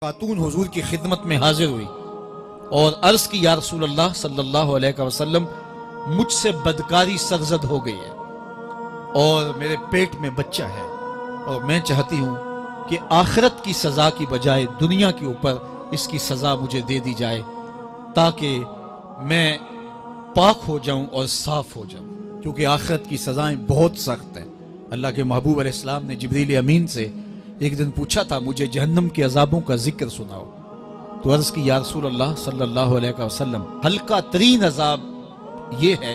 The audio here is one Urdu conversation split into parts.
خاتون حضور کی خدمت میں حاضر ہوئی اور عرض کی یا رسول اللہ صلی اللہ علیہ وسلم مجھ سے بدکاری سرزد ہو گئی ہے اور میرے پیٹ میں بچہ ہے اور میں چاہتی ہوں کہ آخرت کی سزا کی بجائے دنیا کے اوپر اس کی سزا مجھے دے دی جائے تاکہ میں پاک ہو جاؤں اور صاف ہو جاؤں، کیونکہ آخرت کی سزائیں بہت سخت ہیں۔ اللہ کے محبوب علیہ السلام نے جبریل امین سے ایک دن پوچھا تھا مجھے جہنم کے عذابوں کا ذکر سناؤ، تو عرض کی یا رسول اللہ صلی اللہ علیہ وسلم ہلکا ترین عذاب یہ ہے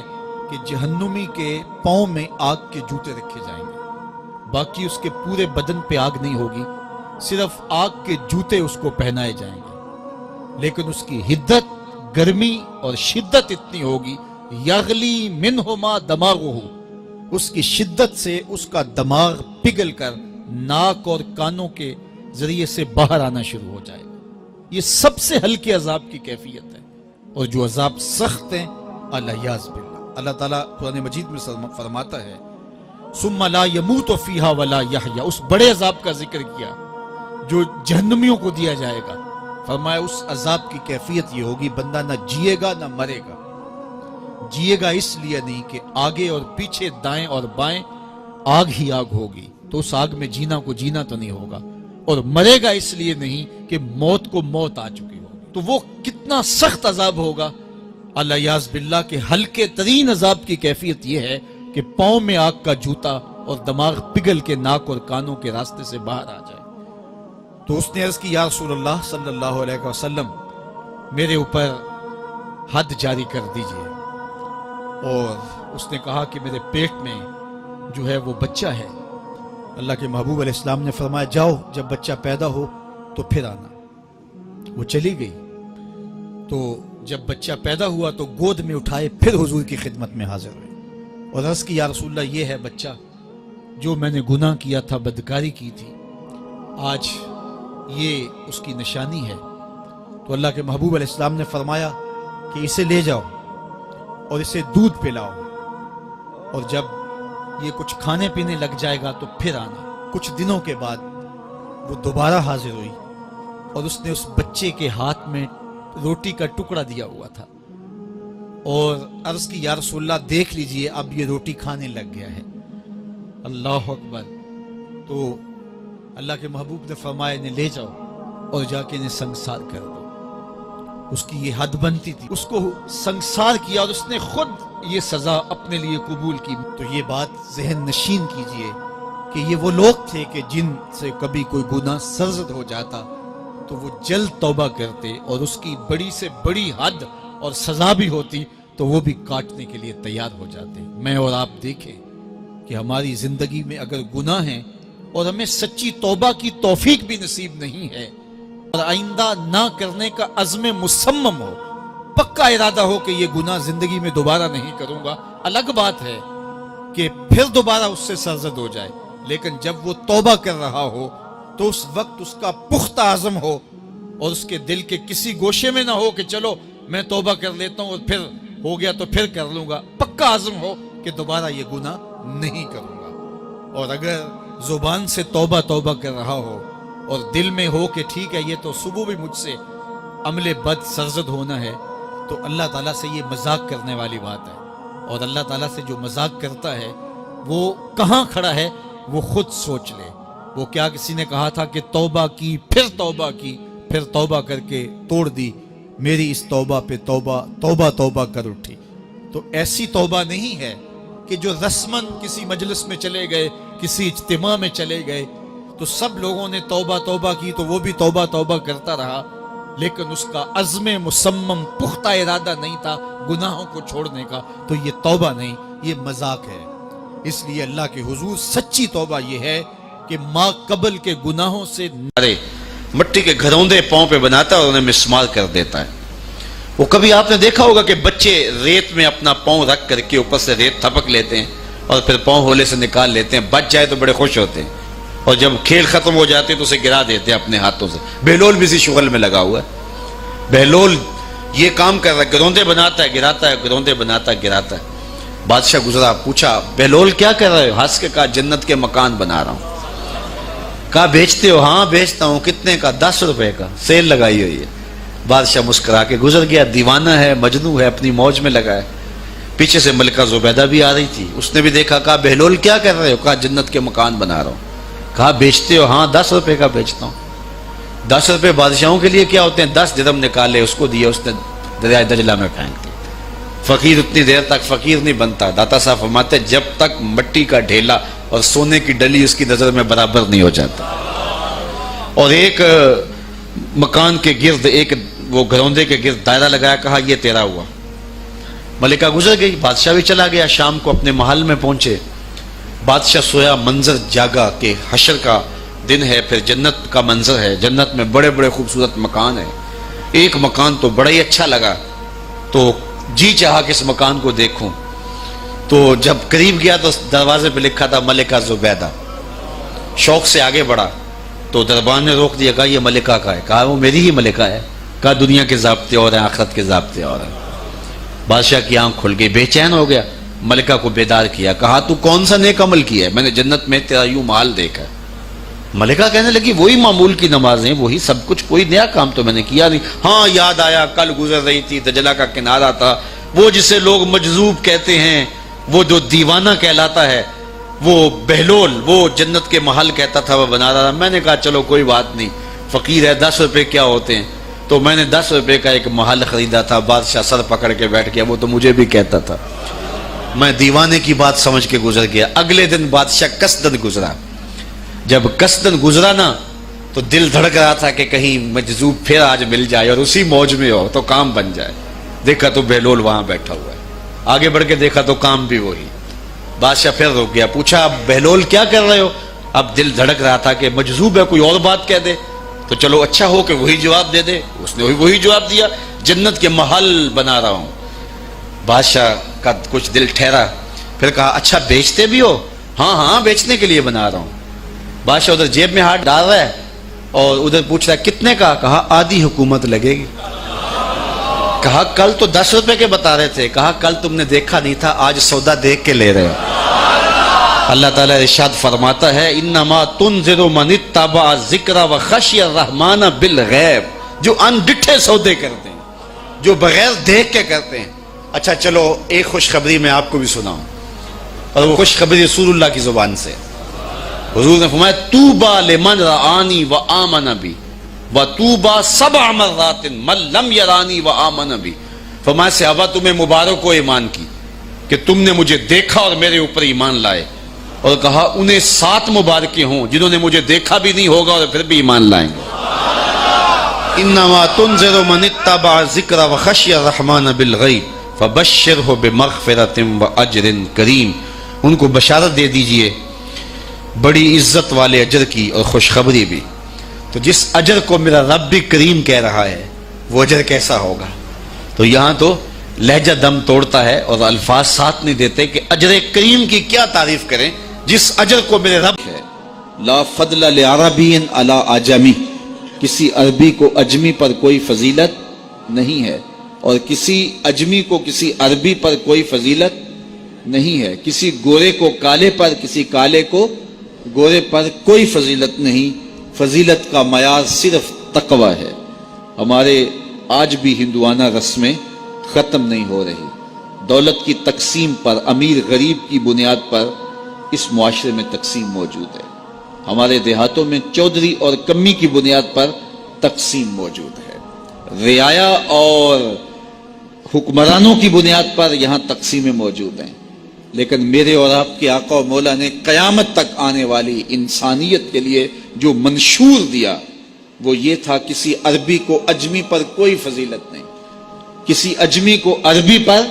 کہ جہنمی کے پاؤں میں آگ کے جوتے رکھے جائیں گے، باقی اس کے پورے بدن پہ آگ نہیں ہوگی، صرف آگ کے جوتے اس کو پہنائے جائیں گے، لیکن اس کی حدت، گرمی اور شدت اتنی ہوگی یغلی منہما دماغہ، اس کی شدت سے اس کا دماغ پگھل کر ناک اور کانوں کے ذریعے سے باہر آنا شروع ہو جائے گا۔ یہ سب سے ہلکے عذاب کی کیفیت ہے، اور جو عذاب سخت ہیں الیاذ باللہ، اللہ تعالیٰ قرآن مجید میں فرماتا ہے ثم لا يموت فیہا ولا یحیا، اس بڑے عذاب کا ذکر کیا جو جہنمیوں کو دیا جائے گا، فرمایا اس عذاب کی کیفیت یہ ہوگی بندہ نہ جیے گا نہ مرے گا۔ جیے گا اس لیے نہیں کہ آگے اور پیچھے دائیں اور بائیں آگ ہی آگ ہوگی، تو اس آگ میں جینا کو جینا تو نہیں ہوگا، اور مرے گا اس لیے نہیں کہ موت کو موت آ چکی ہوگی۔ تو وہ کتنا سخت عذاب ہوگا الیاذ باللہ کہ ہلکے ترین عذاب کی کیفیت یہ ہے کہ پاؤں میں آگ کا جوتا اور دماغ پگھل کے ناک اور کانوں کے راستے سے باہر آ جائے۔ تو اس نے عرض کی یا رسول اللہ صلی اللہ علیہ وسلم میرے اوپر حد جاری کر دیجئے، اور اس نے کہا کہ میرے پیٹ میں جو ہے وہ بچہ ہے۔ اللہ کے محبوب علیہ السلام نے فرمایا جاؤ جب بچہ پیدا ہو تو پھر آنا۔ وہ چلی گئی، تو جب بچہ پیدا ہوا تو گود میں اٹھائے پھر حضور کی خدمت میں حاضر ہوئے اور عرض کی یا رسول اللہ یہ ہے بچہ جو میں نے گناہ کیا تھا، بدکاری کی تھی، آج یہ اس کی نشانی ہے۔ تو اللہ کے محبوب علیہ السلام نے فرمایا کہ اسے لے جاؤ اور اسے دودھ پلاؤ، اور جب یہ کچھ کھانے پینے لگ جائے گا تو پھر آنا۔ کچھ دنوں کے بعد وہ دوبارہ حاضر ہوئی اور اس نے اس بچے کے ہاتھ میں روٹی کا ٹکڑا دیا ہوا تھا، اور عرض کی یا رسول اللہ دیکھ لیجئے اب یہ روٹی کھانے لگ گیا ہے۔ اللہ اکبر۔ تو اللہ کے محبوب نے فرمایا انہیں لے جاؤ اور جا کے انہیں سنگسار کر دو۔ اس کی یہ حد بنتی تھی، اس کو سنگسار کیا اور اس نے خود یہ سزا اپنے لیے قبول کی۔ تو یہ بات ذہن نشین کیجئے کہ یہ وہ لوگ تھے کہ جن سے کبھی کوئی گناہ سرزد ہو جاتا تو وہ جلد توبہ کرتے، اور اس کی بڑی سے بڑی حد اور سزا بھی ہوتی تو وہ بھی کاٹنے کے لیے تیار ہو جاتے۔ میں اور آپ دیکھیں کہ ہماری زندگی میں اگر گناہ ہیں اور ہمیں سچی توبہ کی توفیق بھی نصیب نہیں ہے اور آئندہ نہ کرنے کا عزم مصمم ہو، پکا ارادہ ہو کہ یہ گناہ زندگی میں دوبارہ نہیں کروں گا، الگ بات ہے کہ پھر دوبارہ اس سے سرزد ہو جائے، لیکن جب وہ توبہ کر رہا ہو تو اس وقت اس کا پختہ عزم ہو اور اس کے دل کے کسی گوشے میں نہ ہو کہ چلو میں توبہ کر لیتا ہوں اور پھر ہو گیا تو پھر کر لوں گا، پکا عزم ہو کہ دوبارہ یہ گناہ نہیں کروں گا۔ اور اگر زبان سے توبہ توبہ کر رہا ہو اور دل میں ہو کہ ٹھیک ہے یہ تو صبح بھی مجھ سے عمل بد سرزد ہونا ہے، تو اللہ تعالیٰ سے یہ مذاق کرنے والی بات ہے، اور اللہ تعالیٰ سے جو مذاق کرتا ہے وہ کہاں کھڑا ہے وہ خود سوچ لے۔ وہ کیا کسی نے کہا تھا کہ توبہ کی پھر توبہ کی، پھر توبہ کر کے توڑ دی میری اس توبہ پہ توبہ، توبہ توبہ کر اٹھی۔ تو ایسی توبہ نہیں ہے کہ جو رسماً کسی مجلس میں چلے گئے، کسی اجتماع میں چلے گئے تو سب لوگوں نے توبہ توبہ کی تو وہ بھی توبہ توبہ کرتا رہا، لیکن اس کا عزم مصمم پختہ ارادہ نہیں تھا گناہوں کو چھوڑنے کا، تو یہ توبہ نہیں، یہ مذاق ہے۔ اس لیے اللہ کے حضور سچی توبہ یہ ہے کہ ماں قبل کے گناہوں سے مٹی کے گھروندے پاؤں پہ بناتا ہے اور انہیں مسمار کر دیتا ہے۔ وہ کبھی آپ نے دیکھا ہوگا کہ بچے ریت میں اپنا پاؤں رکھ کر کے اوپر سے ریت تھپک لیتے ہیں اور پھر پاؤں ہولے سے نکال لیتے ہیں، بچ جائے تو بڑے خوش ہوتے ہیں، اور جب کھیل ختم ہو جاتے ہیں تو اسے گرا دیتے ہیں اپنے ہاتھوں سے۔ بہلول بھی اسی شغل میں لگا ہوا ہے، بہلول یہ کام کر رہا ہے، گروندے بناتا ہے گراتا ہے، گروندے بناتا ہے گراتا ہے۔ بادشاہ گزرا، پوچھا بہلول کیا کر رہے ہو؟ ہنس کے کہا جنت کے مکان بنا رہا ہوں۔ کہا بیچتے ہو؟ ہاں بیچتا ہوں. کتنے کا؟ 10 روپے کا، سیل لگائی ہوئی ہے. بادشاہ مسکرا کے گزر گیا. دیوانہ ہے، مجنوں ہے، اپنی موج میں لگا ہے. پیچھے سے ملکہ زبیدہ بھی آ رہی تھی. اس نے بھی دیکھا. کہا بہلول کیا کر رہے ہو؟ کہا جنت کے مکان بنا رہا ہوں. کہا بیچتے ہو؟ ہاں 10 روپے کا بیچتا ہوں. 10 روپے بادشاہوں کے لیے کیا ہوتے ہیں؟ 10 درہم نکالے، اس کو دیے، اس نے دریائے دجلہ میں پھینک دیا. فقیر اتنی دیر تک فقیر نہیں بنتا. داتا صاحب فرماتے جب تک مٹی کا ڈھیلا اور سونے کی ڈلی اس کی نظر میں برابر نہیں ہو جاتا. اور ایک مکان کے گرد، ایک وہ گھروندے کے گرد دائرہ لگایا. کہا یہ تیرا ہوا. ملکہ گزر گئی. بادشاہ بھی چلا گیا. شام کو اپنے محل میں پہنچے. بادشاہ سویا. منظر جاگا کہ حشر کا دن ہے، پھر جنت کا منظر ہے. جنت میں بڑے بڑے خوبصورت مکان ہیں. ایک مکان تو بڑا ہی اچھا لگا، تو جی چاہا کہ اس مکان کو دیکھوں. تو جب قریب گیا تو دروازے پہ لکھا تھا ملکہ زبیدہ. شوق سے آگے بڑھا تو دربان نے روک دیا. کہا یہ ملکہ کا ہے. کہا وہ میری ہی ملکہ ہے. کہا دنیا کے ضابطے اور ہیں، آخرت کے ضابطے اور ہیں. بادشاہ کی آنکھ کھل گئی، بے چین ہو گیا. ملکہ کو بیدار کیا. کہا تو کون سا نیک عمل کیا ہے؟ میں نے جنت میں تیرا یوں محل دیکھا. ملکہ کہنے لگی وہی معمول کی نمازیں، وہی سب کچھ، کوئی نیا کام تو میں نے کیا نہیں. ہاں یاد آیا، کل گزر رہی تھی، دجلہ کا کنارہ تھا، وہ جسے لوگ مجذوب کہتے ہیں، وہ جو دیوانہ کہلاتا ہے، وہ بہلول، وہ جنت کے محل کہتا تھا وہ بنا رہا تھا. میں نے کہا چلو کوئی بات نہیں، فقیر ہے، 10 روپے کیا ہوتے ہیں. تو میں نے 10 روپے کا ایک محل خریدا تھا. بادشاہ سر پکڑ کے بیٹھ گیا. وہ تو مجھے بھی کہتا تھا. میں دیوانے کی بات سمجھ کے گزر گیا. اگلے دن بادشاہ قصدن گزرا. جب قصدن گزرا نا تو دل دھڑک رہا تھا کہ کہیں مجذوب پھر آج مل جائے اور اسی موج میں ہو تو کام بن جائے. دیکھا تو بہلول وہاں بیٹھا ہوا ہے. آگے بڑھ کے دیکھا تو کام بھی وہی. بادشاہ پھر رک گیا. پوچھا اب بہلول کیا کر رہے ہو؟ اب دل دھڑک رہا تھا کہ مجذوب ہے، کوئی اور بات کہہ دے تو چلو اچھا ہو کہ وہی جواب دے دے. اس نے وہی جواب دیا، جنت کے محل بنا رہا ہوں. بادشاہ کا کچھ دل ٹھہرا. پھر کہا اچھا بیچتے بھی ہو؟ ہاں ہاں بیچنے کے لیے بنا رہا ہوں. بادشاہ ادھر جیب میں ہاتھ ڈال رہا ہے اور ادھر پوچھ رہا ہے کتنے کا؟ کہا آدھی حکومت لگے گی. کہا کل تو 10 روپے کے بتا رہے تھے. کہا کل تم نے دیکھا نہیں تھا، آج سودا دیکھ کے لے رہے ہو. اللہ تعالیٰ ارشاد فرماتا ہے انما تنذر من اتبع ذکر وخشی الرحمن بالغیب. جو انڈٹھے سودے کرتے ہیں، جو بغیر دیکھ کے کرتے ہیں. اچھا چلو ایک خوشخبری میں آپ کو بھی سناؤں، اور وہ خوشخبری رسول اللہ کی زبان سے. حضور نے فرمایا توبا لمن رآنی وآمن بی وتوبا 7 مرات من لم یرانی وآمن بی. فرمایا صحابہ تمہیں مبارک ہو ایمان کی کہ تم نے مجھے دیکھا اور میرے اوپر ایمان لائے. اور کہا انہیں 7 مبارکیں ہوں جنہوں نے مجھے دیکھا بھی نہیں ہوگا اور پھر بھی ایمان لائیں گے. انما تنذر من اتبع ذکر وخشی الرحمن بالغیب فبشرہ بمغفرۃ واجر کریم. ان کو بشارت دے دیجئے بڑی عزت والے اجر کی اور خوشخبری بھی. تو جس اجر کو میرا رب بھی کریم کہہ رہا ہے وہ اجر کیسا ہوگا. تو یہاں تو لہجہ دم توڑتا ہے اور الفاظ ساتھ نہیں دیتے کہ اجر کریم کی کیا تعریف کریں جس اجر کو میرے رب ہے. لا فضل لعربی علی اعجمی. کسی عربی کو اجمی پر کوئی فضیلت نہیں ہے اور کسی اجمی کو کسی عربی پر کوئی فضیلت نہیں ہے. کسی گورے کو کالے پر، کسی کالے کو گورے پر کوئی فضیلت نہیں. فضیلت کا معیار صرف تقوی ہے. ہمارے آج بھی ہندوانہ رسمیں ختم نہیں ہو رہی. دولت کی تقسیم پر، امیر غریب کی بنیاد پر اس معاشرے میں تقسیم موجود ہے. ہمارے دیہاتوں میں چودھری اور کمی کی بنیاد پر تقسیم موجود ہے. رعایا اور حکمرانوں کی بنیاد پر یہاں تقسیمیں موجود ہیں. لیکن میرے اور آپ کے آقا و مولا نے قیامت تک آنے والی انسانیت کے لیے جو منشور دیا وہ یہ تھا کسی عربی کو اجمی پر کوئی فضیلت نہیں، کسی اجمی کو عربی پر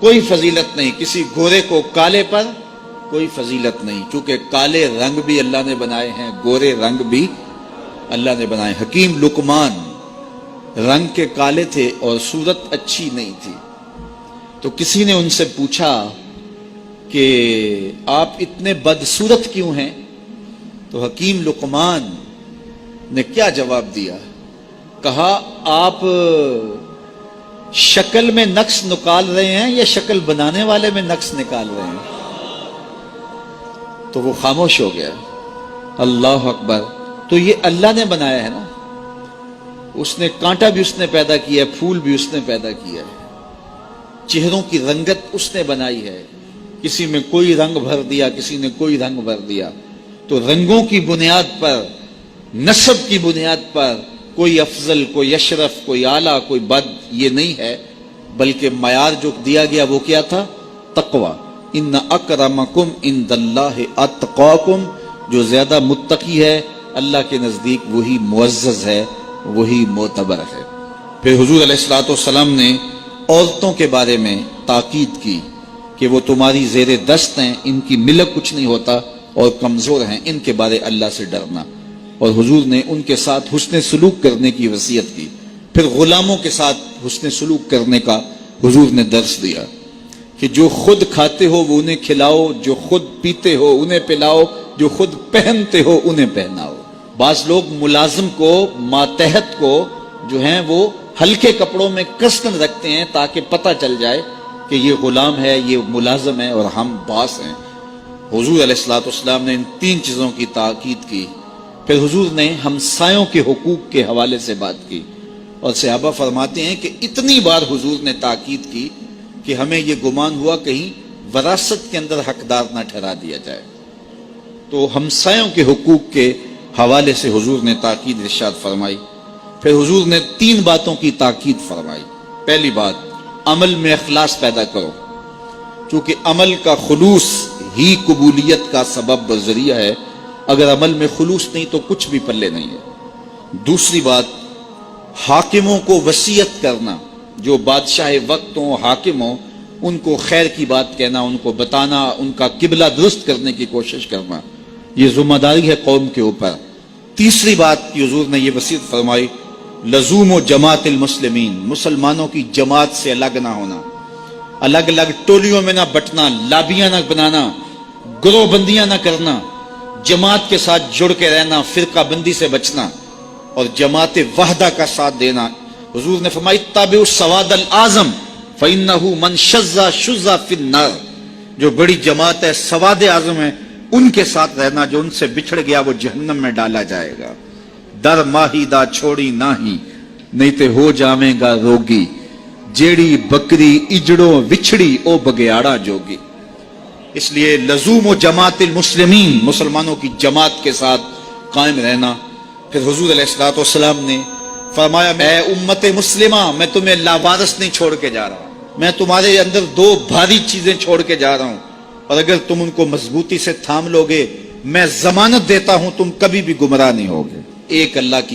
کوئی فضیلت نہیں، کسی گورے کو کالے پر کوئی فضیلت نہیں. کیونکہ کالے رنگ بھی اللہ نے بنائے ہیں، گورے رنگ بھی اللہ نے بنائے. حکیم لقمان رنگ کے کالے تھے اور صورت اچھی نہیں تھی. تو کسی نے ان سے پوچھا کہ آپ اتنے بدصورت کیوں ہیں؟ تو حکیم لقمان نے کیا جواب دیا؟ کہا آپ شکل میں نقص نکال رہے ہیں یا شکل بنانے والے میں نقص نکال رہے ہیں؟ تو وہ خاموش ہو گیا. اللہ اکبر. تو یہ اللہ نے بنایا ہے نا, اس نے کانٹا بھی اس نے پیدا کیا ہے, پھول بھی اس نے پیدا کیا ہے, چہروں کی رنگت اس نے بنائی ہے, کسی میں کوئی رنگ بھر دیا, کسی نے کوئی رنگ بھر دیا. تو رنگوں کی بنیاد پر, نسب کی بنیاد پر کوئی افضل, کوئی اشرف, کوئی اعلیٰ, کوئی بد, یہ نہیں ہے, بلکہ معیار جو دیا گیا وہ کیا تھا؟ تقوی. ان اکرمکم عند اللہ اتقاکم, جو زیادہ متقی ہے اللہ کے نزدیک وہی معزز ہے, وہی معتبر ہے. پھر حضور علیہ الصلوۃ والسلام نے عورتوں کے بارے میں تاکید کی کہ وہ تمہاری زیر دست ہیں, ان کی ملک کچھ نہیں ہوتا اور کمزور ہیں, ان کے بارے اللہ سے ڈرنا. اور حضور نے ان کے ساتھ حسن سلوک کرنے کی وصیت کی. پھر غلاموں کے ساتھ حسن سلوک کرنے کا حضور نے درس دیا کہ جو خود کھاتے ہو وہ انہیں کھلاؤ, جو خود پیتے ہو انہیں پلاؤ, جو خود پہنتے ہو انہیں پہناؤ. بعض لوگ ملازم کو, ماتحت کو جو ہیں وہ ہلکے کپڑوں میں کسن رکھتے ہیں تاکہ پتہ چل جائے کہ یہ غلام ہے, یہ ملازم ہے اور ہم باس ہیں. حضور علیہ الصلوۃ والسلام نے ان 3 چیزوں کی تاکید کی. پھر حضور نے ہمسایوں کے حقوق کے حوالے سے بات کی, اور صحابہ فرماتے ہیں کہ اتنی بار حضور نے تاکید کی کہ ہمیں یہ گمان ہوا کہیں وراثت کے اندر حقدار نہ ٹھہرا دیا جائے. تو ہمسایوں کے حقوق کے حوالے سے حضور نے تاکید ارشاد فرمائی. پھر حضور نے 3 باتوں کی تاکید فرمائی. پہلی بات, عمل میں اخلاص پیدا کرو, چونکہ عمل کا خلوص ہی قبولیت کا سبب و ذریعہ ہے. اگر عمل میں خلوص نہیں تو کچھ بھی پلے نہیں ہے. دوسری بات, حاکموں کو وصیت کرنا, جو بادشاہ وقت ہوں, حاکم ہوں, ان کو خیر کی بات کہنا, ان کو بتانا, ان کا قبلہ درست کرنے کی کوشش کرنا, یہ ذمہ داری ہے قوم کے اوپر. تیسری بات کی حضور نے یہ وصیت فرمائی, لزوم و جماعت المسلمین, مسلمانوں کی جماعت سے الگ نہ ہونا, الگ الگ ٹولیوں میں نہ بٹنا, لابیاں نہ بنانا, گروہ بندیاں نہ کرنا, جماعت کے ساتھ جڑ کے رہنا, فرقہ بندی سے بچنا اور جماعت وحدہ کا ساتھ دینا. حضور نے فرمائی, تابع السواد الاعظم فإنہ من شذ شذ فی النار, جو بڑی جماعت ہے, سواد اعظم ہے, ان کے ساتھ رہنا, جو ان سے بچھڑ گیا وہ جہنم میں ڈالا جائے گا. در ماہی دا چھوڑی ناہی, نہیں تے ہو جاویں گا روگی, جیڑی بکری اجڑو وچھڑی او بگیاڑا جوگی. اس لیے لزوم و جماعت المسلمین, مسلمانوں کی جماعت کے ساتھ قائم رہنا. پھر حضور علیہ الصلوۃ والسلام نے فرمایا, اے امت مسلمہ, میں تمہیں لاوارث نہیں چھوڑ کے جا رہا, میں تمہارے اندر 2 بھاری چیزیں چھوڑ کے جا رہا ہوں, اور اگر تم ان کو مضبوطی سے تھام لوگے, میں ضمانت دیتا ہوں تم کبھی بھی گمراہ نہیں ہوگے. ایک اللہ کی